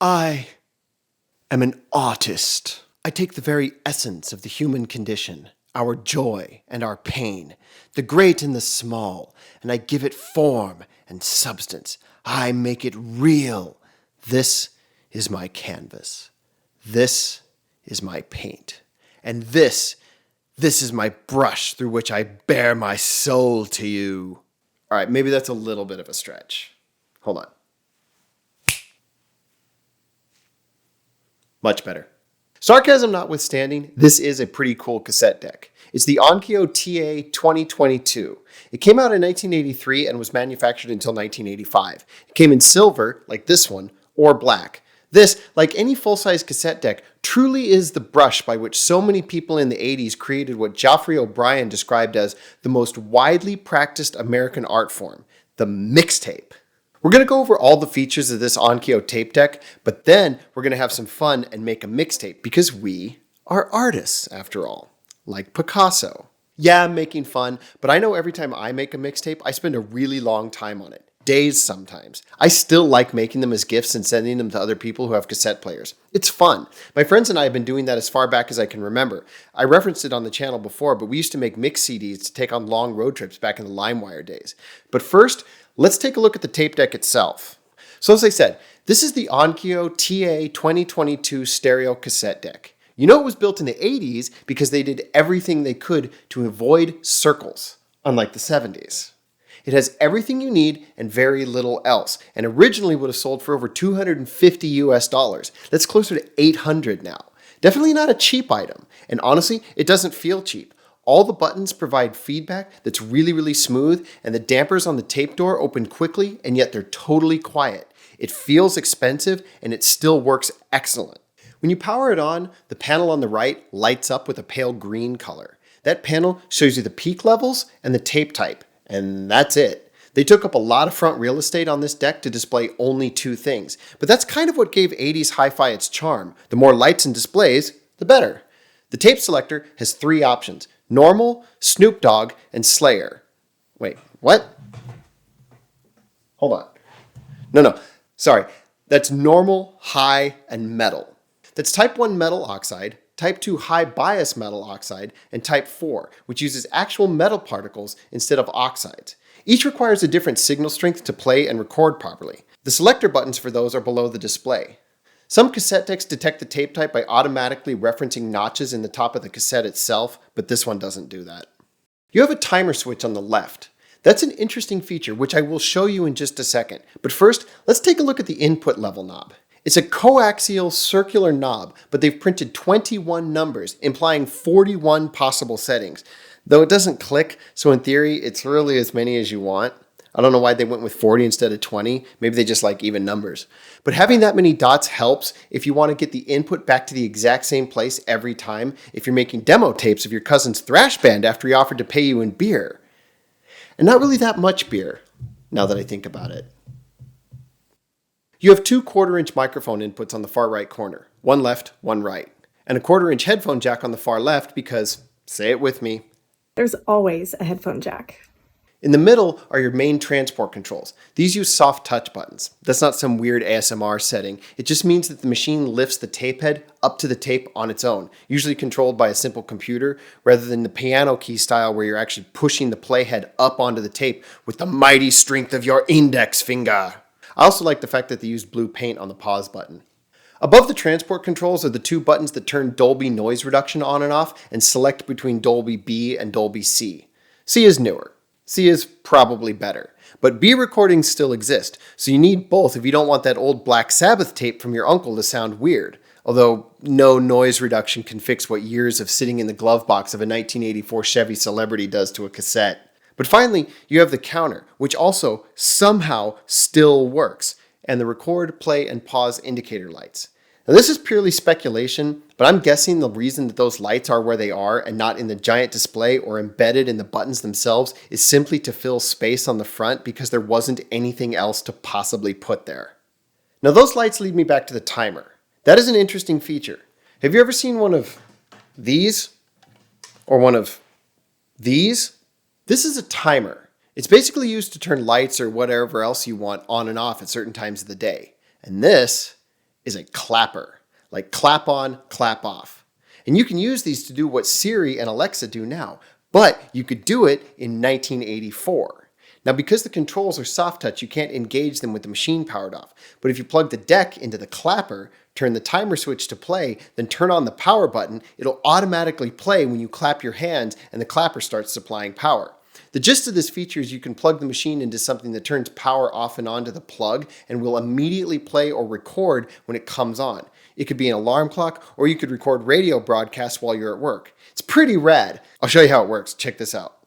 I am an artist. I take the very essence of the human condition, our joy and our pain, the great and the small, and I give it form and substance. I make it real. This is my canvas. This is my paint. And this is my brush through which I bare my soul to you. All right, maybe that's a little bit of a stretch. Hold on. Much better. Sarcasm notwithstanding, this is a pretty cool cassette deck. It's the Onkyo TA-2022. It came out in 1983 and was manufactured until 1985. It came in silver, like this one, or black. This, like any full-size cassette deck, truly is the brush by which so many people in the 80s created what Geoffrey O'Brien described as the most widely practiced American art form, the mixtape. We're going to go over all the features of this Onkyo tape deck, but then we're going to have some fun and make a mixtape because we are artists, after all, like Picasso. Yeah, I'm making fun, but I know every time I make a mixtape, I spend a really long time on it. Days sometimes. I still like making them as gifts and sending them to other people who have cassette players. It's fun. My friends and I have been doing that as far back as I can remember. I referenced it on the channel before, but we used to make mix CDs to take on long road trips back in the LimeWire days. But first, let's take a look at the tape deck itself. So as I said, this is the Onkyo TA-2022 Stereo Cassette Deck. You know it was built in the 80s because they did everything they could to avoid circles, unlike the 70s. It has everything you need and very little else, and originally would have sold for over $250 US. That's closer to 800 now. Definitely not a cheap item, and honestly, it doesn't feel cheap. All the buttons provide feedback that's really, really smooth, and the dampers on the tape door open quickly, and yet they're totally quiet. It feels expensive, and it still works excellent. When you power it on, the panel on the right lights up with a pale green color. That panel shows you the peak levels and the tape type. And that's it. They took up a lot of front real estate on this deck to display only two things. But that's kind of what gave 80s hi-fi its charm. The more lights and displays, the better. The tape selector has three options: normal, Snoop Dogg, and Slayer. Wait, what? Hold on. No, sorry. That's normal, high, and metal. That's type 1 metal oxide, type 2 high bias metal oxide, and type 4, which uses actual metal particles instead of oxides. Each requires a different signal strength to play and record properly. The selector buttons for those are below the display. Some cassette decks detect the tape type by automatically referencing notches in the top of the cassette itself, but this one doesn't do that. You have a timer switch on the left. That's an interesting feature, which I will show you in just a second. But first, let's take a look at the input level knob. It's a coaxial circular knob, but they've printed 21 numbers, implying 41 possible settings. Though it doesn't click, so in theory, it's really as many as you want. I don't know why they went with 40 instead of 20. Maybe they just like even numbers. But having that many dots helps if you want to get the input back to the exact same place every time if you're making demo tapes of your cousin's thrash band after he offered to pay you in beer. And not really that much beer, now that I think about it. You have two 1/4-inch microphone inputs on the far right corner, one left, one right, and a 1/4-inch headphone jack on the far left because, say it with me, there's always a headphone jack. In the middle are your main transport controls. These use soft touch buttons. That's not some weird ASMR setting. It just means that the machine lifts the tape head up to the tape on its own, usually controlled by a simple computer, rather than the piano key style where you're actually pushing the playhead up onto the tape with the mighty strength of your index finger. I also like the fact that they used blue paint on the pause button. Above the transport controls are the two buttons that turn Dolby noise reduction on and off and select between Dolby B and Dolby C. C is newer. C is probably better. But B recordings still exist, so you need both if you don't want that old Black Sabbath tape from your uncle to sound weird. Although no noise reduction can fix what years of sitting in the glove box of a 1984 Chevy Celebrity does to a cassette. But finally, you have the counter, which also somehow still works, and the record, play, and pause indicator lights. Now this is purely speculation, but I'm guessing the reason that those lights are where they are and not in the giant display or embedded in the buttons themselves is simply to fill space on the front because there wasn't anything else to possibly put there. Now those lights lead me back to the timer. That is an interesting feature. Have you ever seen one of these? Or one of these? This is a timer. It's basically used to turn lights or whatever else you want on and off at certain times of the day. And this is a clapper, like clap on, clap off. And you can use these to do what Siri and Alexa do now, but you could do it in 1984. Now, because the controls are soft touch, you can't engage them with the machine powered off. But if you plug the deck into the clapper, turn the timer switch to play, then turn on the power button, it'll automatically play when you clap your hands and the clapper starts supplying power. The gist of this feature is you can plug the machine into something that turns power off and on to the plug and will immediately play or record when it comes on. It could be an alarm clock, or you could record radio broadcasts while you're at work. It's pretty rad. I'll show you how it works. Check this out.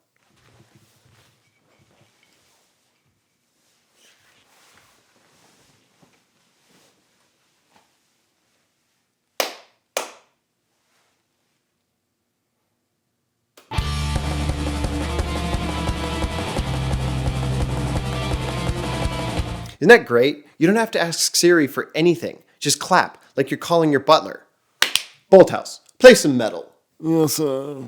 Isn't that great? You don't have to ask Siri for anything. Just clap, like you're calling your butler. Bolthouse, play some metal. Yes, sir.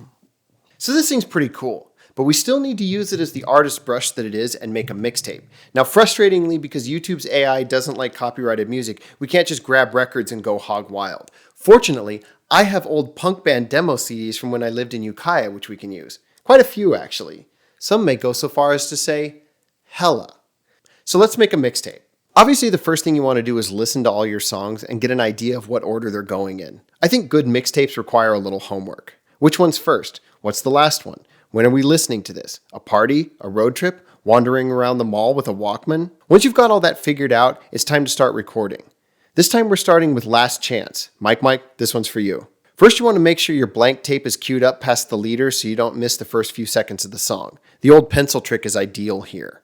So this thing's pretty cool, but we still need to use it as the artist brush that it is and make a mixtape. Now, frustratingly, because YouTube's AI doesn't like copyrighted music, we can't just grab records and go hog wild. Fortunately, I have old punk band demo CDs from when I lived in Ukiah, which we can use. Quite a few, actually. Some may go so far as to say, hella. So let's make a mixtape. Obviously, the first thing you want to do is listen to all your songs and get an idea of what order they're going in. I think good mixtapes require a little homework. Which one's first? What's the last one? When are we listening to this? A party? A road trip? Wandering around the mall with a Walkman? Once you've got all that figured out, it's time to start recording. This time we're starting with Last Chance. Mike, this one's for you. First, you want to make sure your blank tape is queued up past the leader so you don't miss the first few seconds of the song. The old pencil trick is ideal here.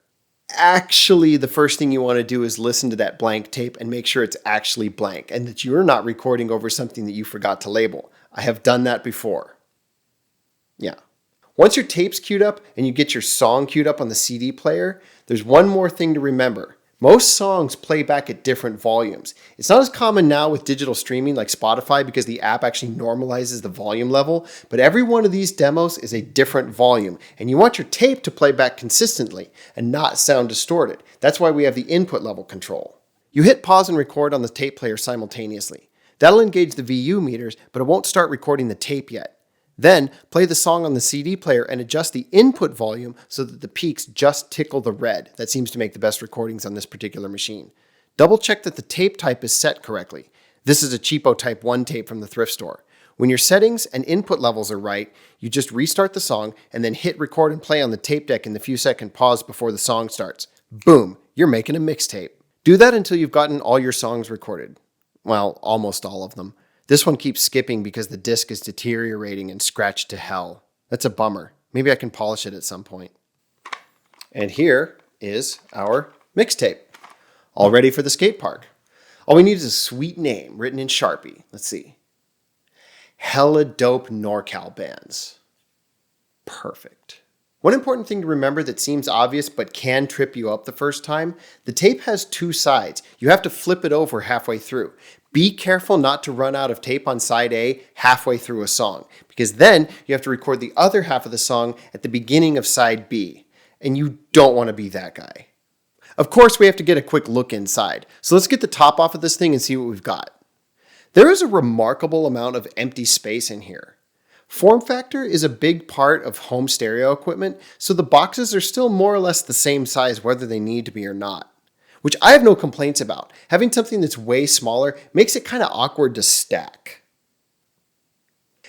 Actually, the first thing you want to do is listen to that blank tape and make sure it's actually blank and that you're not recording over something that you forgot to label. I have done that before. Yeah. Once your tape's queued up and you get your song queued up on the CD player, there's one more thing to remember. Most songs play back at different volumes. It's not as common now with digital streaming like Spotify because the app actually normalizes the volume level, but every one of these demos is a different volume, and you want your tape to play back consistently and not sound distorted. That's why we have the input level control. You hit pause and record on the tape player simultaneously. That'll engage the VU meters, but it won't start recording the tape yet. Then, play the song on the CD player and adjust the input volume so that the peaks just tickle the red. That seems to make the best recordings on this particular machine. Double check that the tape type is set correctly. This is a cheapo Type 1 tape from the thrift store. When your settings and input levels are right, you just restart the song and then hit record and play on the tape deck in the few second pause before the song starts. Boom, you're making a mixtape. Do that until you've gotten all your songs recorded. Well, almost all of them. This one keeps skipping because the disc is deteriorating and scratched to hell. That's a bummer. Maybe I can polish it at some point. And here is our mixtape, all ready for the skate park. All we need is a sweet name written in Sharpie. Let's see. Hella Dope NorCal Bands. Perfect. One important thing to remember that seems obvious but can trip you up the first time, the tape has two sides. You have to flip it over halfway through. Be careful not to run out of tape on side A halfway through a song, because then you have to record the other half of the song at the beginning of side B, and you don't want to be that guy. Of course, we have to get a quick look inside, so let's get the top off of this thing and see what we've got. There is a remarkable amount of empty space in here. Form factor is a big part of home stereo equipment, so the boxes are still more or less the same size whether they need to be or not. Which I have no complaints about. Having something that's way smaller makes it kind of awkward to stack.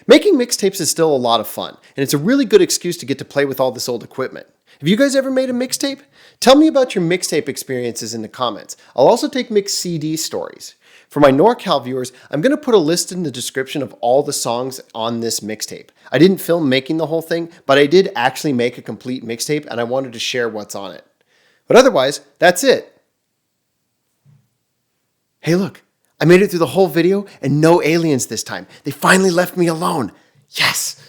Making mixtapes is still a lot of fun, and it's a really good excuse to get to play with all this old equipment. Have you guys ever made a mixtape? Tell me about your mixtape experiences in the comments. I'll also take mixed CD stories. For my NorCal viewers, I'm going to put a list in the description of all the songs on this mixtape. I didn't film making the whole thing, but I did actually make a complete mixtape, and I wanted to share what's on it. But otherwise, that's it. Hey look, I made it through the whole video and no aliens this time. They finally left me alone. Yes!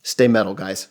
Stay metal, guys.